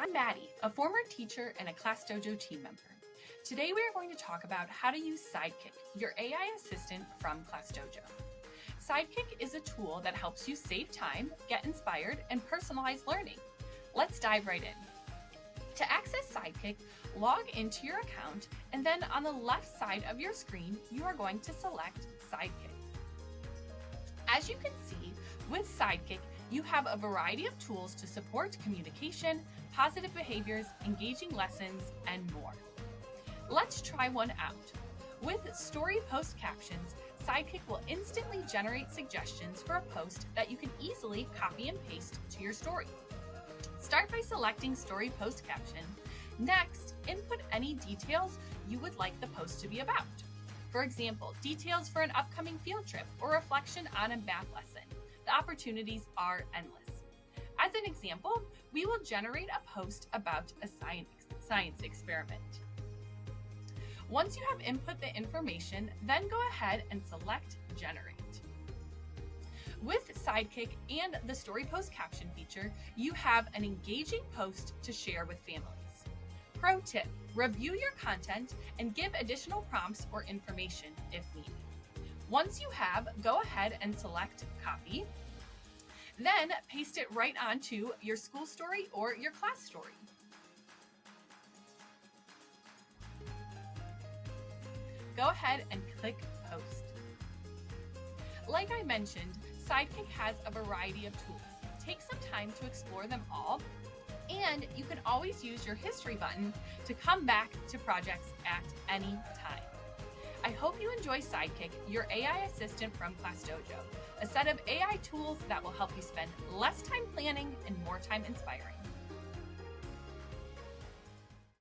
I'm Maddie, a former teacher and a Class Dojo team member. Today we are going to talk about how to use Sidekick, your AI assistant from Class Dojo. Sidekick is a tool that helps you save time, get inspired, and personalize learning. Let's dive right in. To access Sidekick, log into your account, and then on the left side of your screen, you are going to select Sidekick. As you can see, with Sidekick, you have a variety of tools to support communication, positive behaviors, engaging lessons, and more. Let's try one out. With story post captions, Sidekick will instantly generate suggestions for a post that you can easily copy and paste to your story. Start by selecting story post caption. Next, input any details you would like the post to be about. For example, details for an upcoming field trip or reflection on a math lesson. The opportunities are endless. As an example, we will generate a post about a science experiment. Once you have input the information, then go ahead and select Generate. With Sidekick and the Story Post Caption feature, you have an engaging post to share with families. Pro tip, review your content and give additional prompts or information if needed. Once you have, go ahead and select Copy. Then paste it right onto your school story or your class story. Go ahead and click Post. Like I mentioned, Sidekick has a variety of tools. Take some time to explore them all, and you can always use your history button to come back to projects at any time. I hope you enjoy Sidekick, your AI assistant from Class Dojo, a set of AI tools that will help you spend less time planning and more time inspiring.